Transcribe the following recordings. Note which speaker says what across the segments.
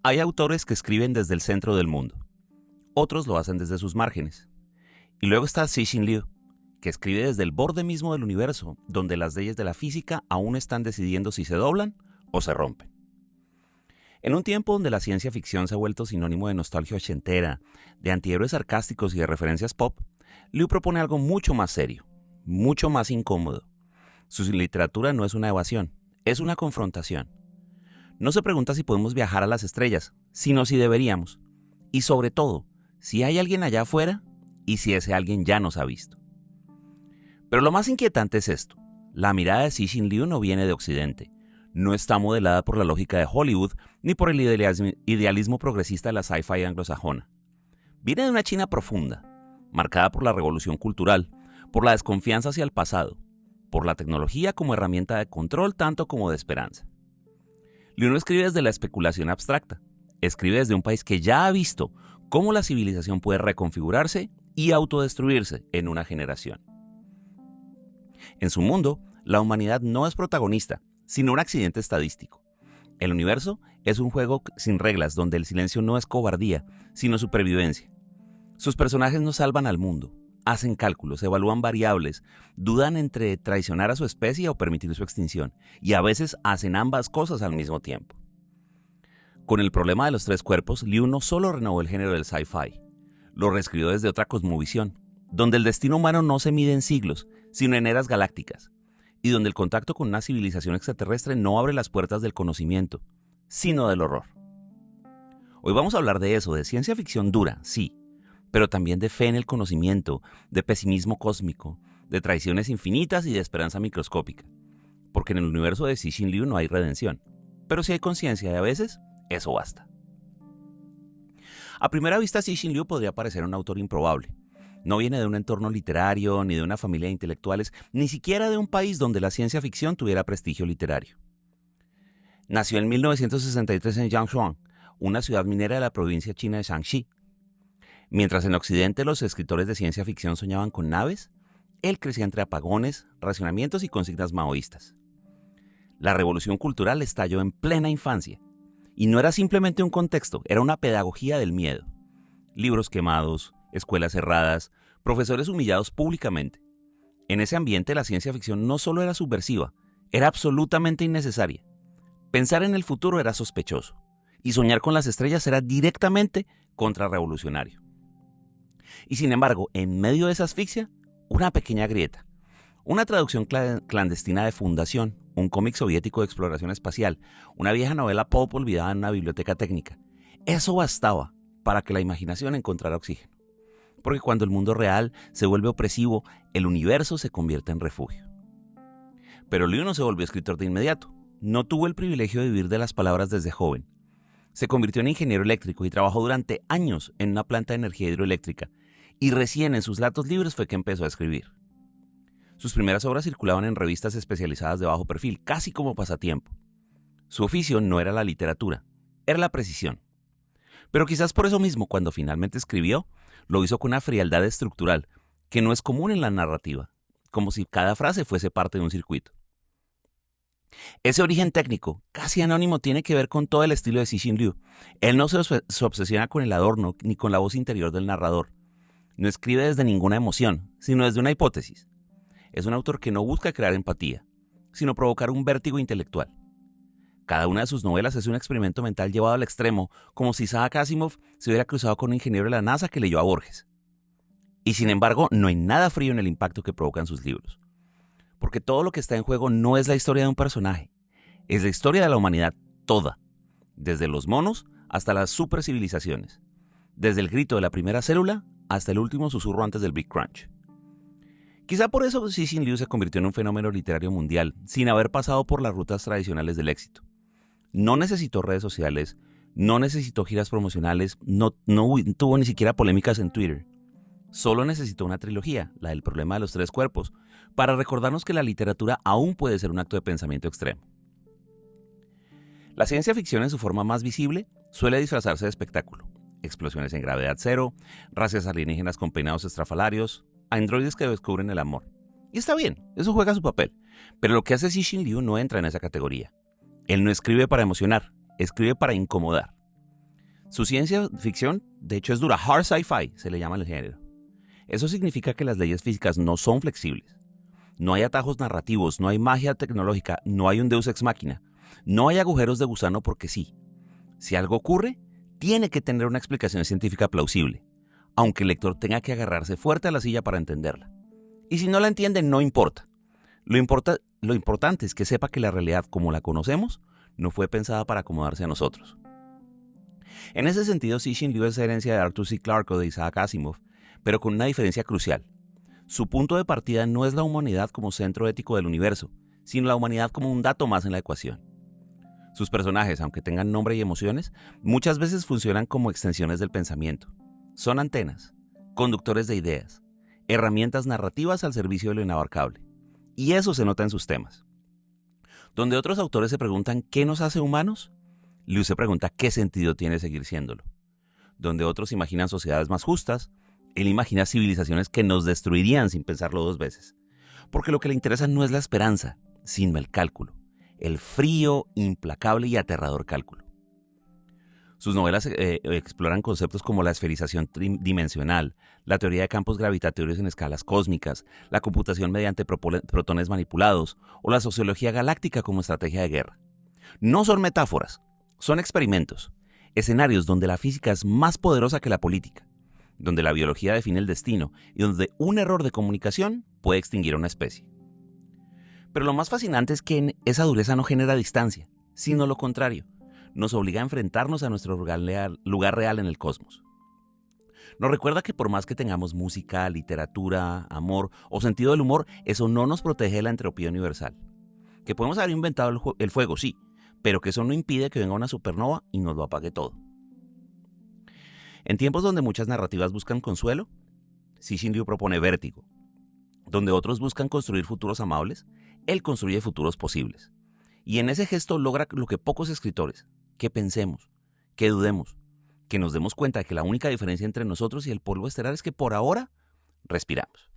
Speaker 1: Hay autores que escriben desde el centro del mundo. Otros lo hacen desde sus márgenes. Y luego está Cixin Liu, que escribe desde el borde mismo del universo, donde las leyes de la física aún están decidiendo si se doblan o se rompen. En un tiempo donde la ciencia ficción se ha vuelto sinónimo de nostalgia ochentera, de antihéroes sarcásticos y de referencias pop, Liu propone algo mucho más serio, mucho más incómodo. Su literatura no es una evasión, es una confrontación. No se pregunta si podemos viajar a las estrellas, sino si deberíamos. Y sobre todo, si hay alguien allá afuera y si ese alguien ya nos ha visto. Pero lo más inquietante es esto. La mirada de Cixin Liu no viene de Occidente. No está modelada por la lógica de Hollywood ni por el idealismo progresista de la sci-fi anglosajona. Viene de una China profunda, marcada por la revolución cultural, por la desconfianza hacia el pasado, por la tecnología como herramienta de control tanto como de esperanza. Liu no escribe desde la especulación abstracta, escribe desde un país que ya ha visto cómo la civilización puede reconfigurarse y autodestruirse en una generación. En su mundo, la humanidad no es protagonista, sino un accidente estadístico. El universo es un juego sin reglas donde el silencio no es cobardía, sino supervivencia. Sus personajes no salvan al mundo, hacen cálculos, evalúan variables, dudan entre traicionar a su especie o permitir su extinción, y a veces hacen ambas cosas al mismo tiempo. Con el problema de los tres cuerpos, Liu no solo renovó el género del sci-fi, lo reescribió desde otra cosmovisión, donde el destino humano no se mide en siglos, sino en eras galácticas, y donde el contacto con una civilización extraterrestre no abre las puertas del conocimiento, sino del horror. Hoy vamos a hablar de eso, de ciencia ficción dura, sí, pero también de fe en el conocimiento, de pesimismo cósmico, de traiciones infinitas y de esperanza microscópica. Porque en el universo de Cixin Liu no hay redención, pero sí hay conciencia y a veces eso basta. A primera vista, Cixin Liu podría parecer un autor improbable. No viene de un entorno literario, ni de una familia de intelectuales, ni siquiera de un país donde la ciencia ficción tuviera prestigio literario. Nació en 1963 en Jiangsuan, una ciudad minera de la provincia china de Shanxi. Mientras en Occidente los escritores de ciencia ficción soñaban con naves, él crecía entre apagones, racionamientos y consignas maoístas. La revolución cultural estalló en plena infancia, y no era simplemente un contexto, era una pedagogía del miedo. Libros quemados, escuelas cerradas, profesores humillados públicamente. En ese ambiente la ciencia ficción no solo era subversiva, era absolutamente innecesaria. Pensar en el futuro era sospechoso, y soñar con las estrellas era directamente contrarrevolucionario. Y sin embargo, en medio de esa asfixia, una pequeña grieta. Una traducción clandestina de Fundación, un cómic soviético de exploración espacial, una vieja novela pulp olvidada en una biblioteca técnica. Eso bastaba para que la imaginación encontrara oxígeno. Porque cuando el mundo real se vuelve opresivo, el universo se convierte en refugio. Pero Liu no se volvió escritor de inmediato. No tuvo el privilegio de vivir de las palabras desde joven. Se convirtió en ingeniero eléctrico y trabajó durante años en una planta de energía hidroeléctrica. Y recién en sus ratos libres fue que empezó a escribir. Sus primeras obras circulaban en revistas especializadas de bajo perfil, casi como pasatiempo. Su oficio no era la literatura, era la precisión. Pero quizás por eso mismo, cuando finalmente escribió, lo hizo con una frialdad estructural que no es común en la narrativa, como si cada frase fuese parte de un circuito. Ese origen técnico, casi anónimo, tiene que ver con todo el estilo de Cixin Liu. Él no se obsesiona con el adorno ni con la voz interior del narrador. No escribe desde ninguna emoción, sino desde una hipótesis. Es un autor que no busca crear empatía, sino provocar un vértigo intelectual. Cada una de sus novelas es un experimento mental llevado al extremo, como si Isaac Asimov se hubiera cruzado con un ingeniero de la NASA que leyó a Borges. Y sin embargo, no hay nada frío en el impacto que provocan sus libros. Porque todo lo que está en juego no es la historia de un personaje, es la historia de la humanidad toda, desde los monos hasta las supercivilizaciones, desde el grito de la primera célula hasta el último susurro antes del Big Crunch. Quizá por eso Cixin Liu se convirtió en un fenómeno literario mundial, sin haber pasado por las rutas tradicionales del éxito. No necesitó redes sociales, no necesitó giras promocionales, no tuvo ni siquiera polémicas en Twitter. Solo necesitó una trilogía, la del problema de los tres cuerpos, para recordarnos que la literatura aún puede ser un acto de pensamiento extremo. La ciencia ficción en su forma más visible suele disfrazarse de espectáculo. Explosiones en gravedad cero, razas alienígenas con peinados estrafalarios, androides que descubren el amor. Y está bien, eso juega su papel. Pero lo que hace Cixin Liu no entra en esa categoría. Él no escribe para emocionar, escribe para incomodar. Su ciencia ficción, de hecho, es dura. Hard sci-fi se le llama el género. Eso significa que las leyes físicas no son flexibles. No hay atajos narrativos, no hay magia tecnológica, no hay un deus ex machina. No hay agujeros de gusano porque sí. Si algo ocurre, tiene que tener una explicación científica plausible, aunque el lector tenga que agarrarse fuerte a la silla para entenderla. Y si no la entiende, no importa. Lo importante es que sepa que la realidad como la conocemos no fue pensada para acomodarse a nosotros. En ese sentido, Cixin Liu es herencia de Arthur C. Clarke o de Isaac Asimov, pero con una diferencia crucial. Su punto de partida no es la humanidad como centro ético del universo, sino la humanidad como un dato más en la ecuación. Sus personajes, aunque tengan nombre y emociones, muchas veces funcionan como extensiones del pensamiento. Son antenas, conductores de ideas, herramientas narrativas al servicio de lo inabarcable. Y eso se nota en sus temas. Donde otros autores se preguntan ¿qué nos hace humanos?, Liu se pregunta ¿qué sentido tiene seguir siéndolo? Donde otros imaginan sociedades más justas, él imagina civilizaciones que nos destruirían sin pensarlo dos veces. Porque lo que le interesa no es la esperanza, sino el cálculo. El frío, implacable y aterrador cálculo. Sus novelas exploran conceptos como la esferización tridimensional, la teoría de campos gravitatorios en escalas cósmicas, la computación mediante protones manipulados o la sociología galáctica como estrategia de guerra. No son metáforas, son experimentos, escenarios donde la física es más poderosa que la política, donde la biología define el destino y donde un error de comunicación puede extinguir a una especie. Pero lo más fascinante es que esa dureza no genera distancia, sino lo contrario. Nos obliga a enfrentarnos a nuestro lugar real en el cosmos. Nos recuerda que por más que tengamos música, literatura, amor o sentido del humor, eso no nos protege de la entropía universal. Que podemos haber inventado el fuego, sí, pero que eso no impide que venga una supernova y nos lo apague todo. En tiempos donde muchas narrativas buscan consuelo, Cixin Liu propone vértigo. Donde otros buscan construir futuros amables, él construye futuros posibles. Y en ese gesto logra lo que pocos escritores, que pensemos, que dudemos, que nos demos cuenta de que la única diferencia entre nosotros y el polvo estelar es que por ahora respiramos.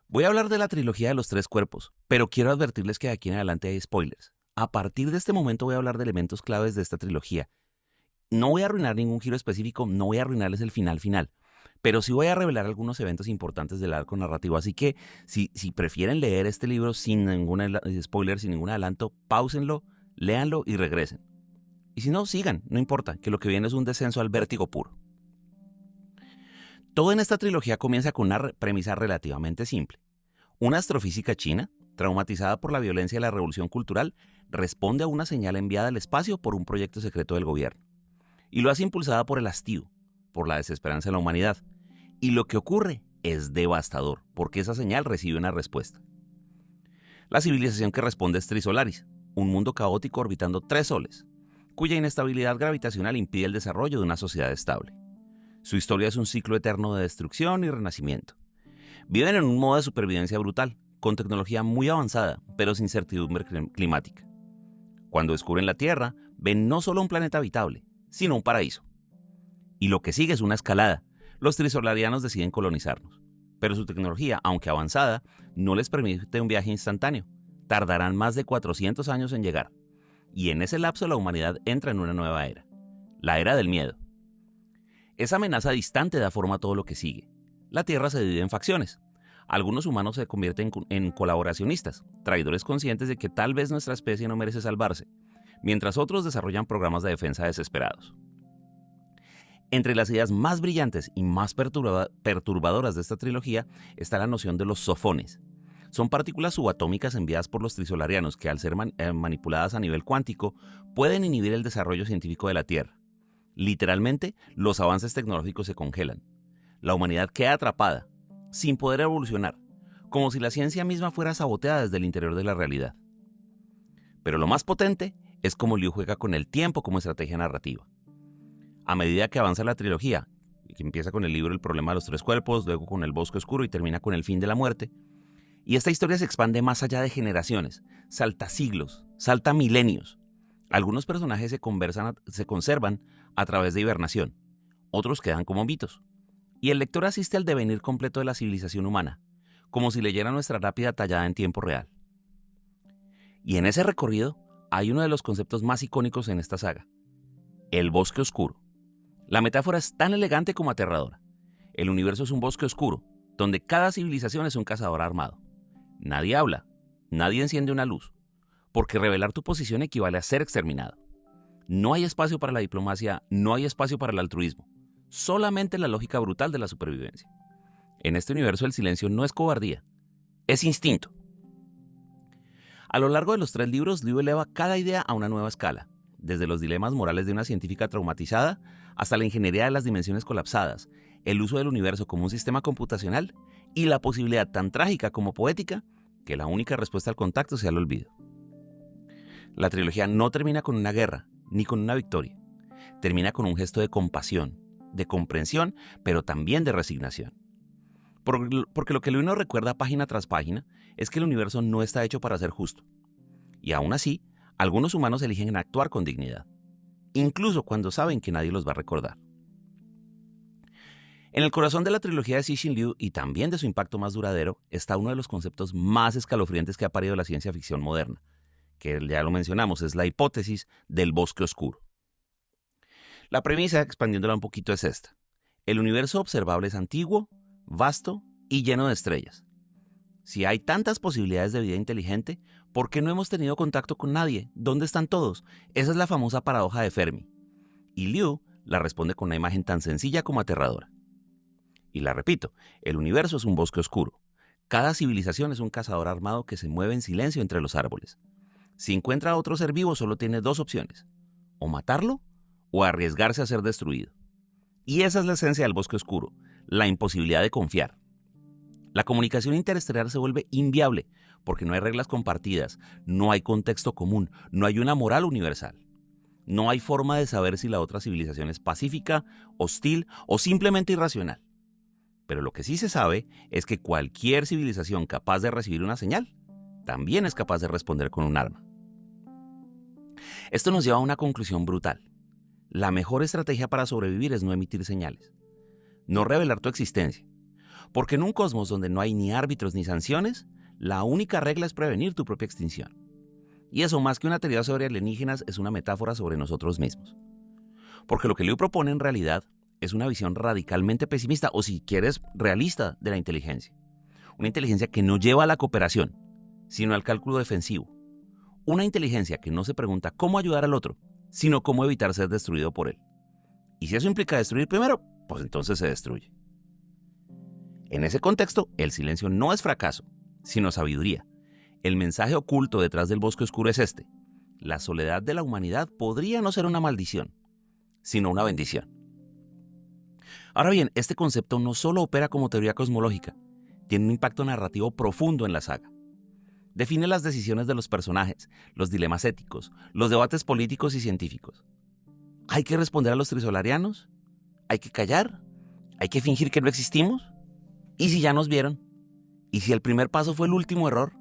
Speaker 1: Voy a hablar de la trilogía de los tres cuerpos, pero quiero advertirles que de aquí en adelante hay spoilers. A partir de este momento voy a hablar de elementos claves de esta trilogía. No voy a arruinar ningún giro específico, no voy a arruinarles el final, pero sí voy a revelar algunos eventos importantes del arco narrativo. Así que si prefieren leer este libro sin ningún spoiler, sin ningún adelanto, páusenlo, léanlo y regresen. Y si no, sigan, no importa, que lo que viene es un descenso al vértigo puro. Todo en esta trilogía comienza con una premisa relativamente simple. Una astrofísica china, traumatizada por la violencia de la revolución cultural, responde a una señal enviada al espacio por un proyecto secreto del gobierno. Y lo hace impulsada por el hastío, por la desesperanza de la humanidad. Y lo que ocurre es devastador, porque esa señal recibe una respuesta. La civilización que responde es Trisolaris, un mundo caótico orbitando 3 soles, cuya inestabilidad gravitacional impide el desarrollo de una sociedad estable. Su historia es un ciclo eterno de destrucción y renacimiento. Viven en un modo de supervivencia brutal, con tecnología muy avanzada, pero sin certidumbre climática. Cuando descubren la Tierra, ven no solo un planeta habitable, sino un paraíso. Y lo que sigue es una escalada. Los trisolarianos deciden colonizarnos. Pero su tecnología, aunque avanzada, no les permite un viaje instantáneo. Tardarán más de 400 años en llegar. Y en ese lapso la humanidad entra en una nueva era. La era del miedo. Esa amenaza distante da forma a todo lo que sigue. La Tierra se divide en facciones. Algunos humanos se convierten en colaboracionistas, traidores conscientes de que tal vez nuestra especie no merece salvarse, mientras otros desarrollan programas de defensa desesperados. Entre las ideas más brillantes y más perturbadoras de esta trilogía está la noción de los sofones. Son partículas subatómicas enviadas por los trisolarianos que, al ser manipuladas a nivel cuántico, pueden inhibir el desarrollo científico de la Tierra. Literalmente, los avances tecnológicos se congelan. La humanidad queda atrapada, sin poder evolucionar, como si la ciencia misma fuera saboteada desde el interior de la realidad. Pero lo más potente es cómo Liu juega con el tiempo como estrategia narrativa. A medida que avanza la trilogía, que empieza con el libro El problema de los tres cuerpos, luego con El bosque oscuro y termina con El fin de la muerte, y esta historia se expande más allá de generaciones, salta siglos, salta milenios. Algunos personajes se conservan a través de hibernación, otros quedan como mitos. Y el lector asiste al devenir completo de la civilización humana, como si leyera nuestra rápida tallada en tiempo real. Y en ese recorrido hay uno de los conceptos más icónicos en esta saga, El bosque oscuro. La metáfora es tan elegante como aterradora. El universo es un bosque oscuro, donde cada civilización es un cazador armado. Nadie habla, nadie enciende una luz, porque revelar tu posición equivale a ser exterminado. No hay espacio para la diplomacia, no hay espacio para el altruismo, solamente la lógica brutal de la supervivencia. En este universo el silencio no es cobardía, es instinto. A lo largo de los 3 libros, Liu eleva cada idea a una nueva escala, desde los dilemas morales de una científica traumatizada hasta la ingeniería de las dimensiones colapsadas, el uso del universo como un sistema computacional y la posibilidad tan trágica como poética que la única respuesta al contacto sea el olvido. La trilogía no termina con una guerra, ni con una victoria. Termina con un gesto de compasión, de comprensión, pero también de resignación. Porque lo que Liu nos recuerda página tras página es que el universo no está hecho para ser justo. Y aún así, algunos humanos eligen actuar con dignidad, incluso cuando saben que nadie los va a recordar. En el corazón de la trilogía de Cixin Liu y también de su impacto más duradero está uno de los conceptos más escalofriantes que ha parido la ciencia ficción moderna, que ya lo mencionamos, es la hipótesis del bosque oscuro. La premisa, expandiéndola un poquito, es esta. El universo observable es antiguo, vasto y lleno de estrellas. Si hay tantas posibilidades de vida inteligente, ¿por qué no hemos tenido contacto con nadie? ¿Dónde están todos? Esa es la famosa paradoja de Fermi. Y Liu la responde con una imagen tan sencilla como aterradora. Y la repito, el universo es un bosque oscuro. Cada civilización es un cazador armado que se mueve en silencio entre los árboles. Si encuentra a otro ser vivo, solo tiene 2 opciones: o matarlo o arriesgarse a ser destruido. Y esa es la esencia del bosque oscuro, la imposibilidad de confiar. La comunicación interestelar se vuelve inviable porque no hay reglas compartidas, no hay contexto común, no hay una moral universal. No hay forma de saber si la otra civilización es pacífica, hostil o simplemente irracional. Pero lo que sí se sabe es que cualquier civilización capaz de recibir una señal también es capaz de responder con un arma. Esto nos lleva a una conclusión brutal. La mejor estrategia para sobrevivir es no emitir señales, no revelar tu existencia, porque en un cosmos donde no hay ni árbitros ni sanciones, la única regla es prevenir tu propia extinción. Y eso, más que una teoría sobre alienígenas, es una metáfora sobre nosotros mismos. Porque lo que Liu propone en realidad es una visión radicalmente pesimista, o si quieres, realista, de la inteligencia. Una inteligencia que no lleva a la cooperación, sino al cálculo defensivo. Una inteligencia que no se pregunta cómo ayudar al otro, sino cómo evitar ser destruido por él. Y si eso implica destruir primero, pues entonces se destruye. En ese contexto, el silencio no es fracaso, sino sabiduría. El mensaje oculto detrás del bosque oscuro es este: la soledad de la humanidad podría no ser una maldición, sino una bendición. Ahora bien, este concepto no solo opera como teoría cosmológica, tiene un impacto narrativo profundo en la saga. Define las decisiones de los personajes, los dilemas éticos, los debates políticos y científicos. ¿Hay que responder a los trisolarianos? ¿Hay que callar? ¿Hay que fingir que no existimos? ¿Y si ya nos vieron? ¿Y si el primer paso fue el último error?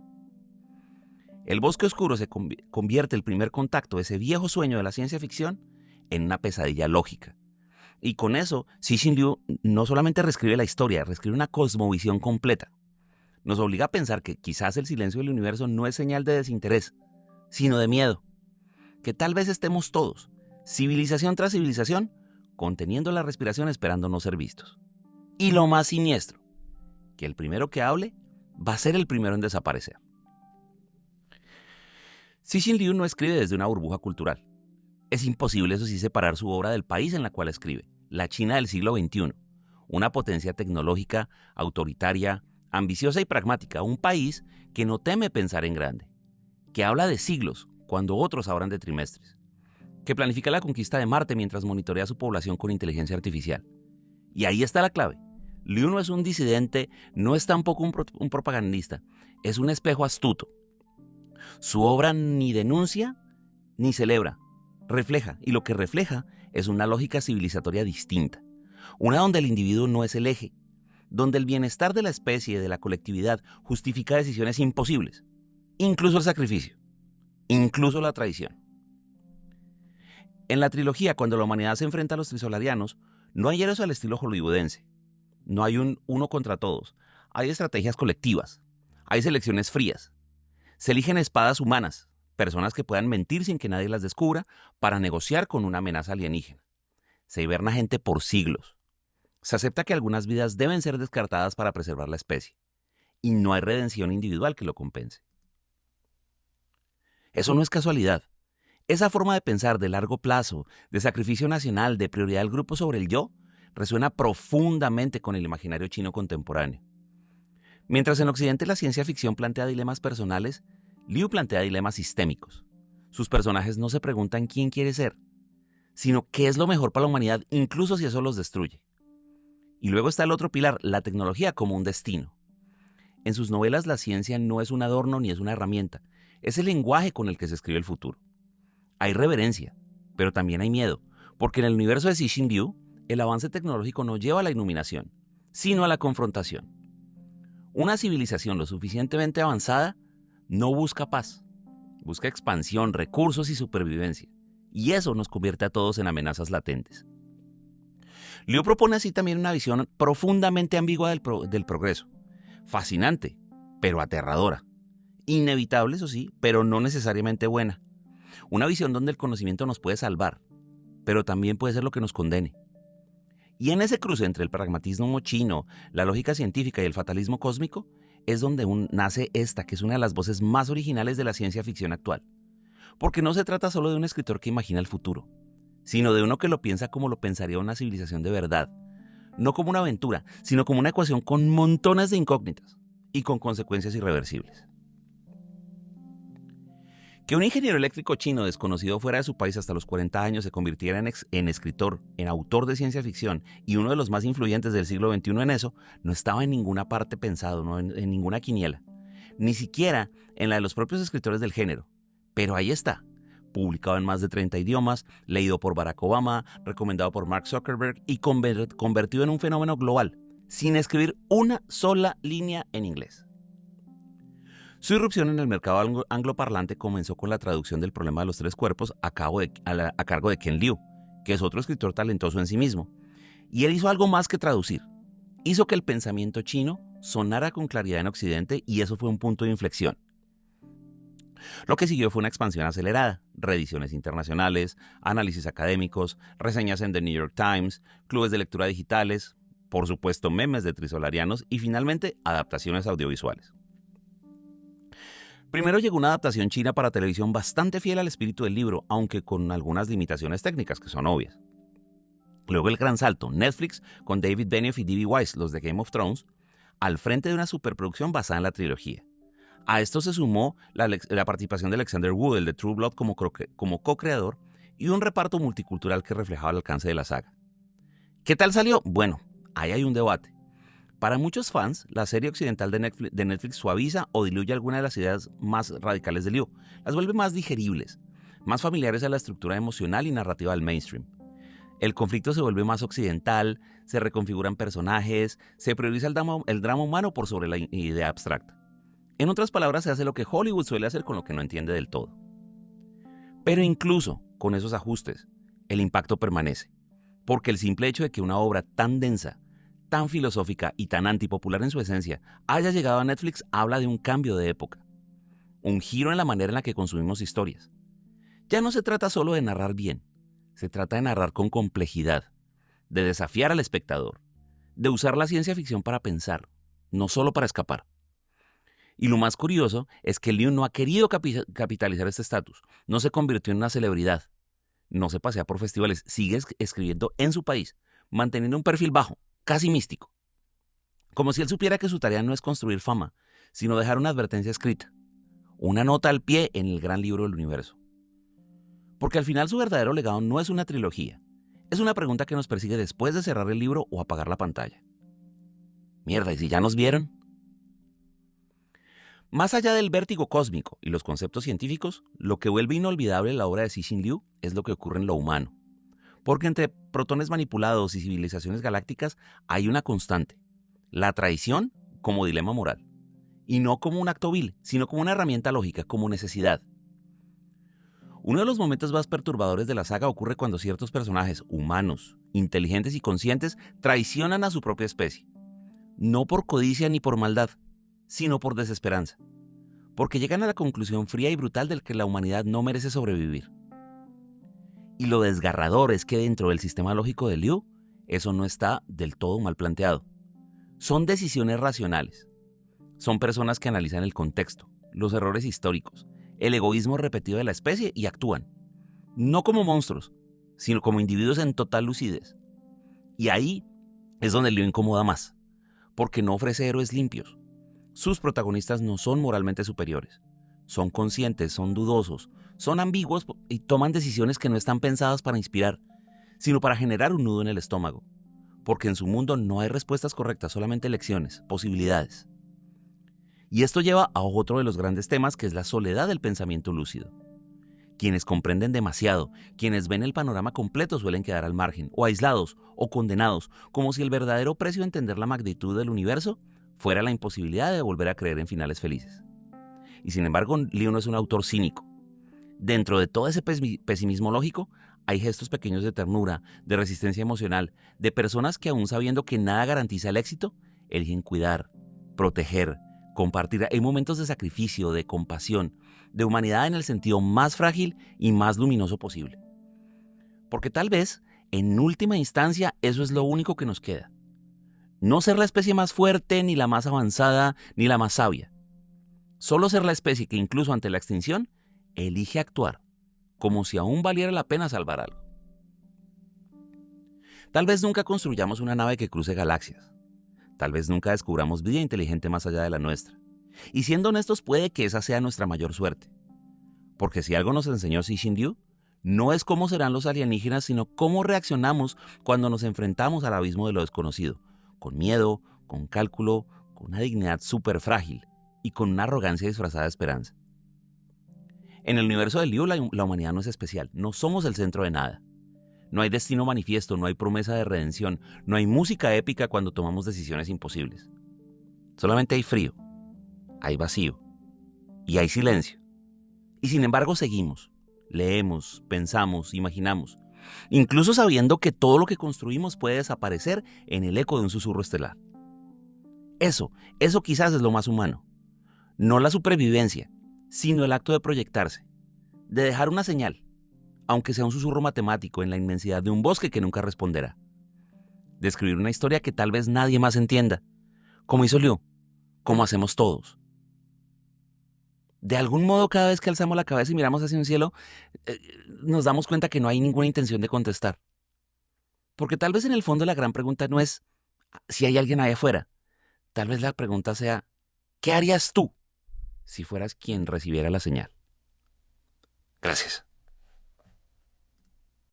Speaker 1: El bosque oscuro se convierte el primer contacto, ese viejo sueño de la ciencia ficción, en una pesadilla lógica. Y con eso, Cixin Liu no solamente reescribe la historia, reescribe una cosmovisión completa. Nos obliga a pensar que quizás el silencio del universo no es señal de desinterés, sino de miedo. Que tal vez estemos todos, civilización tras civilización, conteniendo la respiración esperando no ser vistos. Y lo más siniestro, que el primero que hable va a ser el primero en desaparecer. Cixin Liu no escribe desde una burbuja cultural. Es imposible, eso sí, separar su obra del país en la cual escribe, la China del siglo XXI, una potencia tecnológica, autoritaria, ambiciosa y pragmática, un país que no teme pensar en grande, que habla de siglos cuando otros hablan de trimestres, que planifica la conquista de Marte mientras monitorea su población con inteligencia artificial. Y ahí está la clave. Liu no es un disidente, no es tampoco un propagandista, es un espejo astuto. Su obra ni denuncia ni celebra, refleja, y lo que refleja es una lógica civilizatoria distinta, una donde el individuo no es el eje, donde el bienestar de la especie y de la colectividad justifica decisiones imposibles, incluso el sacrificio, incluso la traición. En la trilogía, cuando la humanidad se enfrenta a los trisolarianos, no hay héroes al estilo hollywoodense, no hay un uno contra todos, hay estrategias colectivas, hay selecciones frías, se eligen espadas humanas personas que puedan mentir sin que nadie las descubra para negociar con una amenaza alienígena. Se hiberna gente por siglos. Se acepta que algunas vidas deben ser descartadas para preservar la especie, y no hay redención individual que lo compense. Eso no es casualidad. Esa forma de pensar de largo plazo, de sacrificio nacional, de prioridad del grupo sobre el yo, resuena profundamente con el imaginario chino contemporáneo. Mientras en Occidente la ciencia ficción plantea dilemas personales, Liu plantea dilemas sistémicos. Sus personajes no se preguntan quién quiere ser, sino qué es lo mejor para la humanidad, incluso si eso los destruye. Y luego está el otro pilar, la tecnología como un destino. En sus novelas la ciencia no es un adorno ni es una herramienta, es el lenguaje con el que se escribe el futuro. Hay reverencia, pero también hay miedo, porque en el universo de Cixin Liu, el avance tecnológico no lleva a la iluminación, sino a la confrontación. Una civilización lo suficientemente avanzada no busca paz, busca expansión, recursos y supervivencia, y eso nos convierte a todos en amenazas latentes. Liu propone así también una visión profundamente ambigua del progreso, fascinante, pero aterradora, inevitable, eso sí, pero no necesariamente buena. Una visión donde el conocimiento nos puede salvar, pero también puede ser lo que nos condene. Y en ese cruce entre el pragmatismo chino, la lógica científica y el fatalismo cósmico, es donde nace esta, que es una de las voces más originales de la ciencia ficción actual. Porque no se trata solo de un escritor que imagina el futuro, sino de uno que lo piensa como lo pensaría una civilización de verdad. No como una aventura, sino como una ecuación con montones de incógnitas y con consecuencias irreversibles. Que un ingeniero eléctrico chino desconocido fuera de su país hasta los 40 años se convirtiera en escritor, en autor de ciencia ficción y uno de los más influyentes del siglo XXI en eso, no estaba en ninguna parte pensado, no en ninguna quiniela, ni siquiera en la de los propios escritores del género. Pero ahí está, publicado en más de 30 idiomas, leído por Barack Obama, recomendado por Mark Zuckerberg y convertido en un fenómeno global, sin escribir una sola línea en inglés. Su irrupción en el mercado angloparlante comenzó con la traducción del Problema de los Tres Cuerpos a cargo de Ken Liu, que es otro escritor talentoso en sí mismo. Y él hizo algo más que traducir. Hizo que el pensamiento chino sonara con claridad en Occidente y eso fue un punto de inflexión. Lo que siguió fue una expansión acelerada, reediciones internacionales, análisis académicos, reseñas en The New York Times, clubes de lectura digitales, por supuesto memes de trisolarianos y finalmente adaptaciones audiovisuales. Primero llegó una adaptación china para televisión bastante fiel al espíritu del libro, aunque con algunas limitaciones técnicas que son obvias. Luego el gran salto, Netflix con David Benioff y D.B. Weiss, los de Game of Thrones, al frente de una superproducción basada en la trilogía. A esto se sumó la participación de Alexander Wood, el de True Blood, como co-creador, y un reparto multicultural que reflejaba el alcance de la saga. ¿Qué tal salió? Bueno, ahí hay un debate. Para muchos fans, la serie occidental de Netflix suaviza o diluye algunas de las ideas más radicales de Liu, las vuelve más digeribles, más familiares a la estructura emocional y narrativa del mainstream. El conflicto se vuelve más occidental, se reconfiguran personajes, se prioriza el drama humano por sobre la idea abstracta. En otras palabras, se hace lo que Hollywood suele hacer con lo que no entiende del todo. Pero incluso con esos ajustes, el impacto permanece, porque el simple hecho de que una obra tan densa, tan filosófica y tan antipopular en su esencia haya llegado a Netflix habla de un cambio de época, un giro en la manera en la que consumimos historias. Ya no se trata solo de narrar bien, se trata de narrar con complejidad, de desafiar al espectador, de usar la ciencia ficción para pensar, no solo para escapar. Y lo más curioso es que Liu no ha querido capitalizar este estatus, no se convirtió en una celebridad, no se pasea por festivales, sigue escribiendo en su país, manteniendo un perfil bajo, casi místico. Como si él supiera que su tarea no es construir fama, sino dejar una advertencia escrita, una nota al pie en el gran libro del universo. Porque al final su verdadero legado no es una trilogía, es una pregunta que nos persigue después de cerrar el libro o apagar la pantalla. Mierda, ¿y si ya nos vieron? Más allá del vértigo cósmico y los conceptos científicos, lo que vuelve inolvidable la obra de Cixin Liu es lo que ocurre en lo humano. Porque entre protones manipulados y civilizaciones galácticas hay una constante, la traición como dilema moral. Y no como un acto vil, sino como una herramienta lógica, como necesidad. Uno de los momentos más perturbadores de la saga ocurre cuando ciertos personajes humanos, inteligentes y conscientes traicionan a su propia especie. No por codicia ni por maldad, sino por desesperanza. porque llegan a la conclusión fría y brutal de que la humanidad no merece sobrevivir. Y lo desgarrador es que dentro del sistema lógico de Liu, eso no está del todo mal planteado. Son decisiones racionales. Son personas que analizan el contexto, los errores históricos, el egoísmo repetido de la especie y actúan. No como monstruos, sino como individuos en total lucidez. Y ahí es donde Liu incomoda más, porque no ofrece héroes limpios. Sus protagonistas no son moralmente superiores. Son conscientes, son dudosos, son ambiguos y toman decisiones que no están pensadas para inspirar, sino para generar un nudo en el estómago. Porque en su mundo no hay respuestas correctas, solamente elecciones, posibilidades. Y esto lleva a otro de los grandes temas, que es la soledad del pensamiento lúcido. Quienes comprenden demasiado, quienes ven el panorama completo suelen quedar al margen, o aislados, o condenados, como si el verdadero precio de entender la magnitud del universo fuera la imposibilidad de volver a creer en finales felices. Y sin embargo, Liu no es un autor cínico. Dentro de todo ese pesimismo lógico, hay gestos pequeños de ternura, de resistencia emocional, de personas que aún sabiendo que nada garantiza el éxito, eligen cuidar, proteger, compartir. Hay momentos de sacrificio, de compasión, de humanidad en el sentido más frágil y más luminoso posible. Porque tal vez, en última instancia, eso es lo único que nos queda. No ser la especie más fuerte, ni la más avanzada, ni la más sabia. Solo ser la especie que incluso ante la extinción, elige actuar, como si aún valiera la pena salvar algo. Tal vez nunca construyamos una nave que cruce galaxias. Tal vez nunca descubramos vida inteligente más allá de la nuestra. Y siendo honestos, puede que esa sea nuestra mayor suerte. Porque si algo nos enseñó Cixin Liu, no es cómo serán los alienígenas, sino cómo reaccionamos cuando nos enfrentamos al abismo de lo desconocido. Con miedo, con cálculo, con una dignidad súper frágil y con una arrogancia disfrazada de esperanza. En el universo de Liu, la humanidad no es especial. No somos el centro de nada. No hay destino manifiesto, no hay promesa de redención, no hay música épica cuando tomamos decisiones imposibles. Solamente hay frío, hay vacío y hay silencio. Y sin embargo seguimos, leemos, pensamos, imaginamos, incluso sabiendo que todo lo que construimos puede desaparecer en el eco de un susurro estelar. Eso quizás es lo más humano. No la supervivencia, sino el acto de proyectarse, de dejar una señal, aunque sea un susurro matemático en la inmensidad de un bosque que nunca responderá. De escribir una historia que tal vez nadie más entienda, como hizo Liu, como hacemos todos. De algún modo, cada vez que alzamos la cabeza y miramos hacia un cielo, nos damos cuenta que no hay ninguna intención de contestar. Porque tal vez en el fondo la gran pregunta no es si hay alguien ahí afuera. Tal vez la pregunta sea, ¿qué harías tú si fueras quien recibiera la señal? Gracias.